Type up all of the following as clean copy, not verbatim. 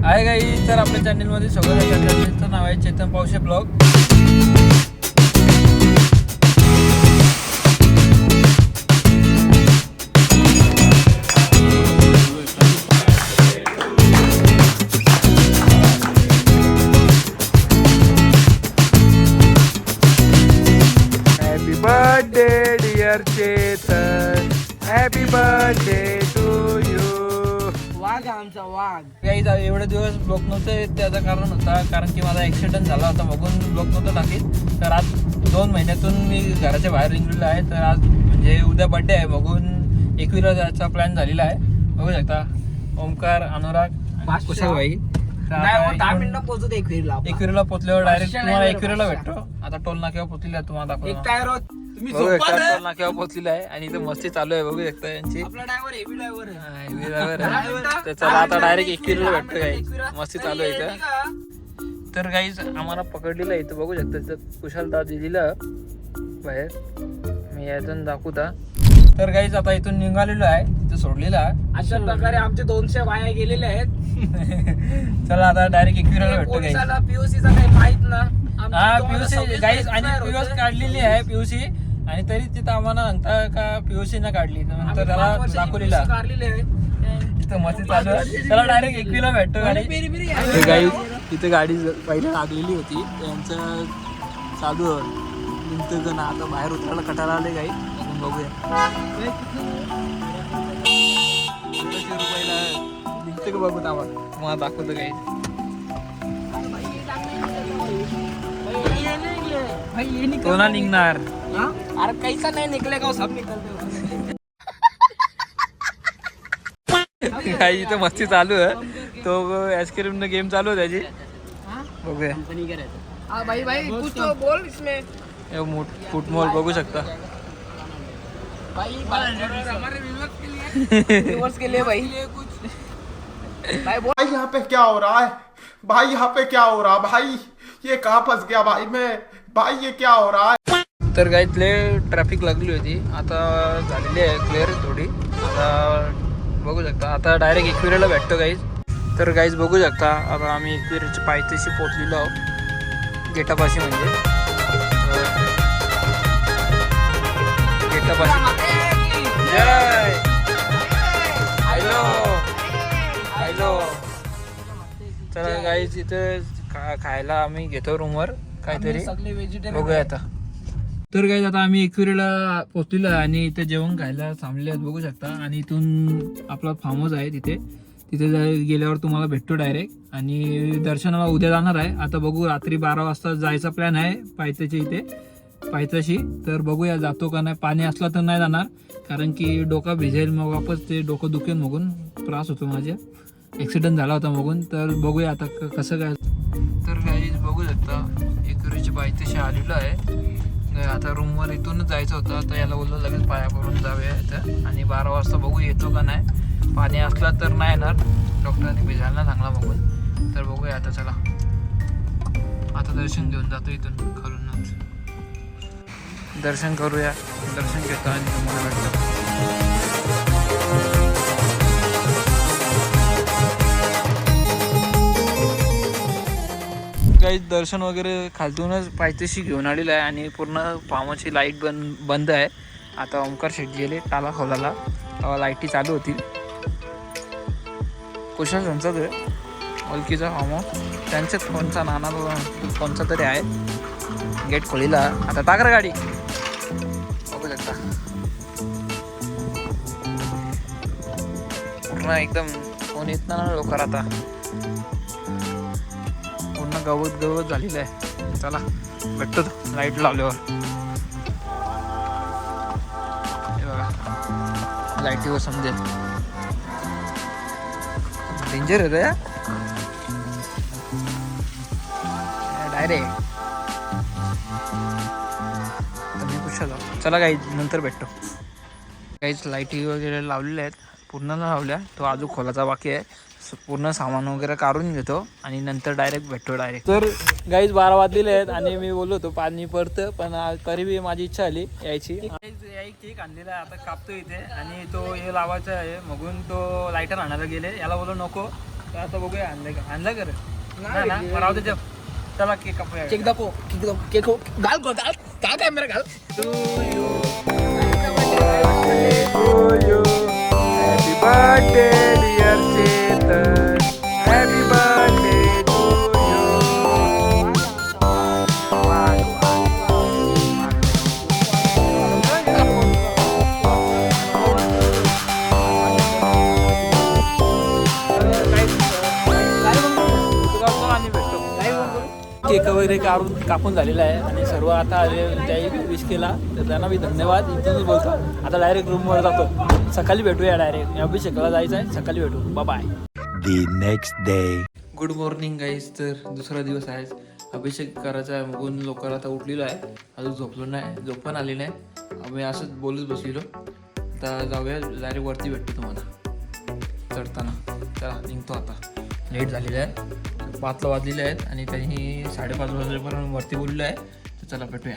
आहे काही तर आपल्या चॅनलमध्ये सगळं चॅनलचं नाव आहे Chetan Pawshe blog. Happy birthday dear Chetan, happy birthday to you. वाघ आमचा वाघ. काही एवढे दिवस ब्लॉग नव्हते, त्याचं कारण होता कारण की माझा ॲक्सिडेंट झाला होता, बघून ब्लॉग नव्हतं टाकीत. तर आज 2 महिन्यातून मी घराच्या बाहेर निघलेलो आहे. तर आज म्हणजे उद्या बड्डे आहे, बघून एकविरा जायचा प्लॅन झालेला आहे. बघू शकता ओमकार, अनुराग, कुशल भाई. 10 मिनिटं पोहोचत एकविरीला पोचल्यावर डायरेक्ट तुम्हाला एकविरीला भेटतो. आता टोल नाक्यावर पोचलेला तुम्हाला एक दाखवतो. टायर तुम्ही बघू शकता टोल नाक्यावर पोचलेला आहे आणि इथं मस्ती चालू आहे. बघू शकता यांची आपला driver heavy driver heavy driver आहे. तर चला आता डायरेक्ट एकविरीला भेटतो. काही मस्ती चालू आहे इथं. तर काहीच आम्हाला पकडलेलं आहे इथं. बघू शकता इथं कुशाल दादा दिलेलं बाहेर, मी यातून दाखवता. तर काहीच आता इथून निघालेलो आहे, इथं सोडलेलं आहे. अशा प्रकारे आमचे 200 वाया गेलेले आहेत. चला आता डायरेक्ट एकविरीला भेटतो. काही पोलिसाला पीओसीचा काही माहित ना. हा पीयूसी गाईज आणि पीयूसी काढलेली आहे पीयूसी, आणि तरी तिथं आम्हाला सांगता का पीयूसी न काढली. नंतर त्याला दाखवलेला काढलेले आहे. तिथं मस्ती चालू आहे. त्याला डायरेक्ट एकविरीला भेटतो गाडी. इथे गाई इथे गाडी पहिले लागलेली होती, त्यांचं चालू निघतं ना. आता बाहेर उतरायला कटाला आले गाई. आपण बघूया रुपयाला निघतं का बघू तुम्हाला दाखवतो गाई. तो ना निघणार. अरे कैसा नाही निकले का सब निकलते. काही इथं मस्ती चालू आहे. तो आईस्क्रीम न गेम चालू आहे त्याची. बघूया हाँ भाई भाई कुछ तो बोल इसमें. फुटमॉल बघू शकता. भाई हमारे व्यूअर्स के लिए भाई भाई बोल. भाई यहाँ पे क्या हो रहा है भाई, यहाँ पे क्या हो रहा है भाई, ये कहाँ फंस गया भाई मैं, भाई ये क्या हो रहा है. तर काही इथले ट्रॅफिक लागली होती, आता झालेली आहे क्लिअर थोडी. आता बघू शकता आता डायरेक्ट एकविरीला भेटतो गाईज. तर गाईज बघू शकता आता आम्ही एकविरीच्या पायथ्याशी पोचलेलो आहोत, गेटापाशी. म्हणजे गेटापाशी. जय हॅलो हॅलो. चला गाईज इथं खायला आम्ही घेतो रूमवर काहीतरी, सगळे व्हेजिटेरियन बघूया आता. तर काही आता आम्ही एकविरीला पोचलेलो आहे आणि इथे जेवण खायला थांबले आहेत. बघू शकता. आणि इथून आपला फार्म हाऊस आहे तिथे गेल्यावर तुम्हाला भेटतो डायरेक्ट. आणि दर्शनाला उद्या जाणार आहे. आता बघू रात्री 12 वाजता जायचा प्लॅन आहे पायथ्याच्या इथे पायथ्याशी. तर बघूया जातो का नाही. पाणी असलं तर नाही जाणार, कारण की डोका भिजेल, मग वापस ते डोकं दुखेल, मगून त्रास होतो माझ्या. ॲक्सिडेंट झाला होता मगून. तर बघूया आता कसं काय. तर काही बघू शकता एकविरीच्या पायथ्याशी आलेलो आहे. आता रूमवर इथूनच जायचं होतं. आता याला बोललो लगेच पाया पडून जाऊया इथं, आणि 12 वाजता बघू येतो का नाही. पाणी असलं तर नाही येणार, डॉक्टरांनी भिजायला सांगला बघून. तर बघूया आता. चला आता दर्शन घेऊन जातो इथून खालूनच. दर्शन करूया, दर्शन घेतो आणि तुम्हाला भेटतो. काही दर्शन वगैरे खालतूनच पायथ्याशी घेऊन आलेलं आहे, आणि पूर्ण फार्मची लाईट बंद आहे. आता ओमकार शेट गेले टाला खोलाला, तेव्हा लाईटी चालू होतील. कुशल त्यांचा ते ओळखीचा फार्म हाऊस, त्यांच्याच कोणचा नाना कोणचा तरी आहे. गेट खोलीला आता टाकर गाडी. बघू शकता पूर्ण एकदम कोण येत ना लवकर. आता पूर्ण गवत झालेलं आहे. चला भेटतो लाईट लावल्यावर. हे बघा लाईटीवर समजेल. डेंजर आहे या डायरेक्ट. तुम्ही कुशाला चला काही नंतर भेटतो. काहीच लाईटी वगैरे लावलेल्या आहेत, पूर्ण न लावल्या. तो अजून खोलाचा बाकी आहे. पूर्ण सामान वगैरे काढून घेतो आणि नंतर डायरेक्ट भेटतो डायरेक्ट. तर गाईज 12 वाजलेले आहेत आणि मी बोललो होतो पाणी पडतं, पण तरी बी माझी इच्छा आली यायची. केक आणलेला आहे, आता कापतो इथे. आणि तो हे लावायचा आहे, मगून तो लायटर आणायला गेले. याला बोललो नको, तर आता बघूया आणलं का आणलं का रे नाही ना मग राहू दे जेव. चला केक कापूया केक दाखव केक घाल घाल कॅमेरा घाल happy birthday dear Chetan happy birthday to cake वगैरे कापून झालेला आहे आणि सर्व आता आले त्याही विश केला तर त्यांना मी धन्यवाद इथूनच बोलतो. आता डायरेक्ट रूमवर जातो. सकाळी भेटूया डायरेक्ट अभिषेकला जायचं आहे. सकाळी भेटू bye. The next day. Good morning guys. तर दुसरा दिवस आहे. अभिषेक करायचा आहे बघून लोकांना आता उठलेलो आहे. अजून झोपलो नाही झोप पण आली नाही. आम्ही असंच बोलत बसलेलो. आता जाऊया डायरेक्ट वरती भेटतो तुम्हाला चढताना. चला निघतो आता. लेट झालेलं आहे. 5 वाजलेले आहेत आणि त्यांनी 5:30 वाजेपर्यंत वरती बोललेलं आहे. तर चला भेटूया.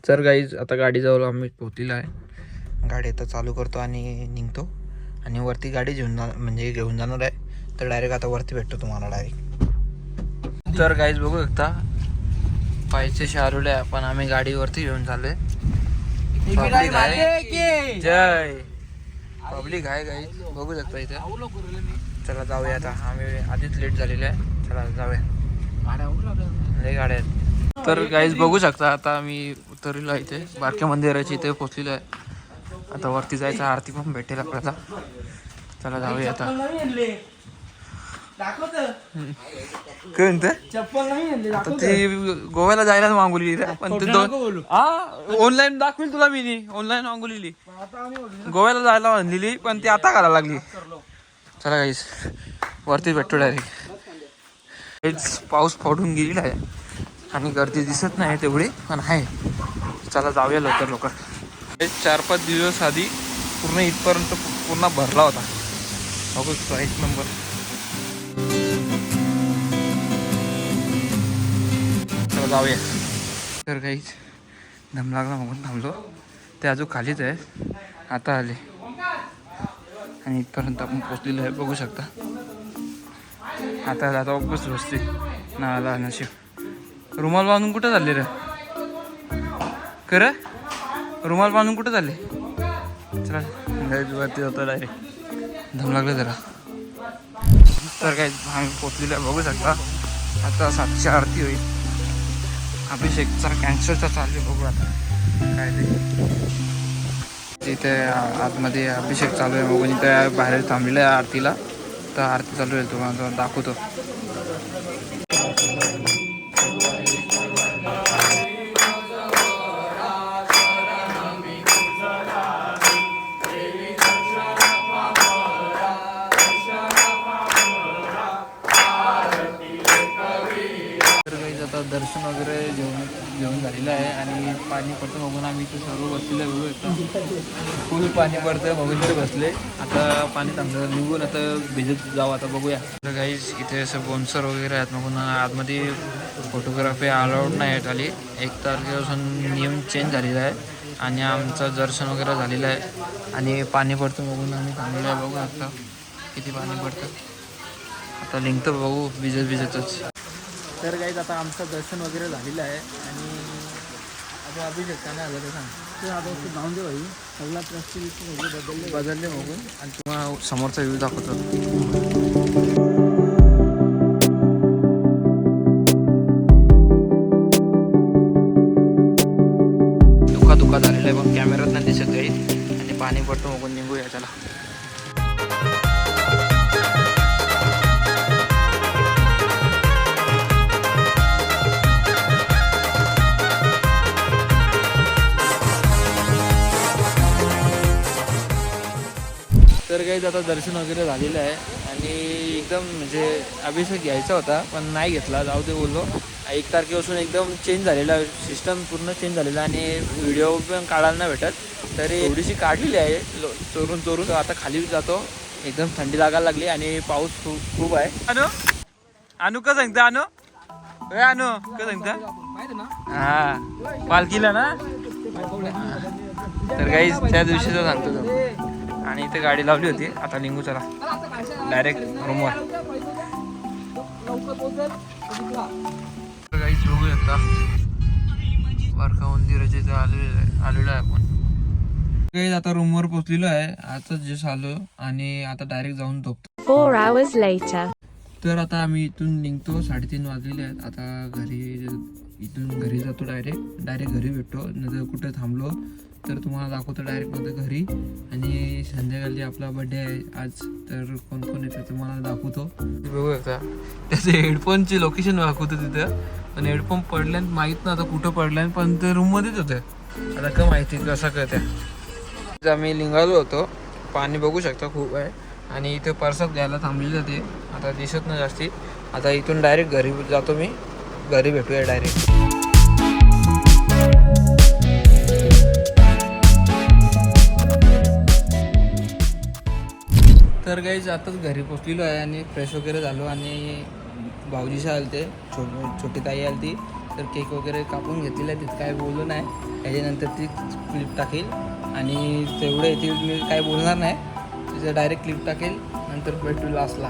तर गाईज आता गाडीजवळ आम्ही पोहोचलेलो आहे. गाडी आता चालू करतो आणि निघतो आणि वरती गाडी घेऊन जाणार आहे. तर डायरेक्ट आता वरती भेटतो तुम्हाला डायरेक्ट. तर गाईज बघू शकता पायचे शारुले पण आम्ही गाडीवरती घेऊन चाललोय. जय पब्लिक आहे गाईज बघू शकता इथे. चला जाऊया आता. आम्ही आधीच लेट झालेले आहे. चला जाऊया. लय गाड्या आहेत. तर गाईज बघू शकता आता आम्ही उतरलेलो आहे इथे बारक्या मंदिराच्या इथे पोहोचलेलो आहे. आता वरती जायचं आरती पण भेटेल आपल्याला. चला जाऊया आता. काय म्हणते आता ते गोव्याला जायला मागवली पण ते ऑनलाईन दाखवेल तुला मी ऑनलाईन मागवलेली गोव्याला जायला म्हणलेली पण ती आता घालायला लागली. चला गाईस वरती भेटतो डायरेक्ट. पाऊस पडून गेलेला आहे आणि गर्दी दिसत नाही तेवढी पण आहे. चला जाऊया लवकर लवकर. 4-5 दिवस आधी पूर्ण इथपर्यंत पूर्ण भरला होता. बघू 1 नंबर. चला जाऊया. तर काहीच दम लागला म्हणून थांबलो. ते अजून खालीच आहे. आता आले आणि इथपर्यंत आपण पोचलेलो आहे बघू शकता. आता जाता वापस बसते नाला नशीब. रुमाल बांधून कुठं चालले रे खरं रुमाल बांधून कुठं चालले. चला वरती जातो डायरेक्ट. दम लागलं जरा. तर काही आम्ही पोचलेलं आहे बघू शकता. आता 7ची आरती होईल. अभिषेकचा कॅन्सरचा चालू बघू आता काय ते. इथे आतमध्ये अभिषेक चालू आहे बघून इथे बाहेर थांबलेलं आहे आरतीला. तर आरती चालू आहे तुम्हाला दाखवतो. आता दर्शन वगैरे जेवण झालेलं आहे आणि पाणी पडतं बघून आम्ही इथे सर्व बसलेलं बघू शकतो. फुल पाणी पडतं बघून इथे बसले. आता पाणी थांबलं निघून आता भिजत जाऊ. आता बघूया. तर गाईज इथे असं बोन्सर वगैरे आहेत बघून आतमध्ये फोटोग्राफी अलाउड नाही आहेत आली. 1 तारखेपासून नियम चेंज झालेला आहे आणि आमचं दर्शन वगैरे झालेलं आहे आणि पाणी पडतं बघून आम्ही थांबलेलं आहे. बघू आता किती पाणी पडतं. आता निघतं बघू भिजतच. तर गाईज आता आमचं दर्शन वगैरे झालेलं आहे आणि आता अभिषेक काय आलं ते सांग. ते आता जाऊन दे भाई सगळा प्रश्न बदलले बघून आणि तुम्हाला समोरचा व्ह्यू दाखवतो. धुका झालेला आहे पण कॅमेऱ्यात नाही दिसत काही आणि पाणी पडतो बघून निघूया. चला. तर काही आता दर्शन वगैरे झालेलं आहे आणि एकदम म्हणजे अभिषेक घ्यायचा होता पण नाही घेतला. जाऊ दे बोललो. 1 तारखेपासून एकदम चेंज झालेला सिस्टम पूर्ण चेंज झालेला आणि व्हिडिओ पण काढायला नाही भेटत. तरी एवढीशी काढलेली आहे चोरून. आता खाली जातो. एकदम थंडी लागायला लागली आणि पाऊस खूप आहे. अनु का सांगता अनु का सांगता हा पालखीला ना. तर काही त्या दिवशीच सांगतो तो. आणि इथे गाडी लावली होती. आता निघू चला डायरेक्ट रूमवर. काहीच बघू शकता वारका मंदिराच्या इथे आलेलो आहे आपण. काही आता रूमवर पोहोचलेलो आहे. आता जस्ट आलो आणि आता डायरेक्ट जाऊन झोपतो. 4 hours later. तर आता आम्ही इथून निघतो. 3:30 वाजलेले आहेत. आता इथून घरी जातो. डायरेक्ट घरी भेटतो. नंतर कुठे थांबलो तर तुम्हाला दाखवतो डायरेक्ट नंतर घरी. आणि संध्याकाळी आपला बर्थडे आहे आज. तर कोण कोण येतं तुम्हाला दाखवतो. बघू शकता त्याचे हेडफोनची लोकेशन दाखवतो तिथं. पण हेडफोन पडल्यान माहीत नव्हतं कुठं पडल्यान, पण ते रूममध्येच होतं. आता काय माहिती कसं कळतं. आम्ही निघालो होतो. पाणी बघू शकता खूप आहे. आणि इथे परसाद घ्यायला थांबलेलं ते आता दिसत नाही जास्ती. आता इथून डायरेक्ट घरी जातो. मी घरी भेटूया डायरेक्ट. तर काही आताच घरी पोचलेलो आहे आणि फ्रेश वगैरे झालो. आणि भाऊजीशी आले ते छोटी ताई आली ती. तर केक वगैरे कापून घेतलेला आहे. तिथं काय बोललो नाही. त्याच्यानंतर ती क्लिप टाकेल आणि तेवढं येतील मी काय बोलणार नाही. तिचं डायरेक्ट क्लिप टाकेल. नंतर भेटू लास्टला.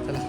चला.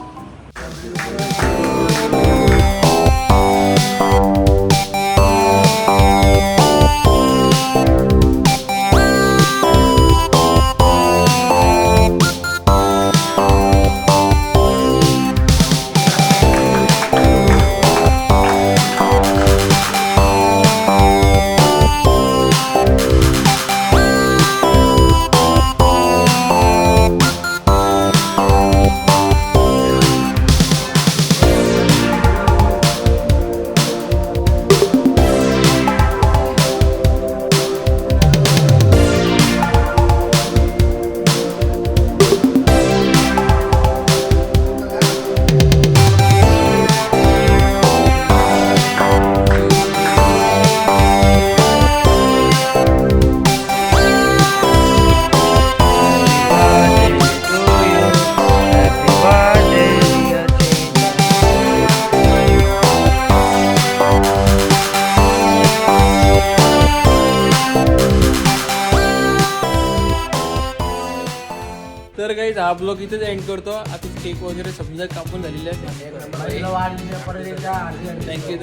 तर काही हा ब्लॉग इथेच एंड करतो. आता केक वगैरे समजा कापून झालेले आहेत.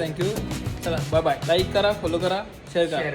थँक्यू. चला बाय बाय. लाईक करा, फॉलो करा, शेअर करा.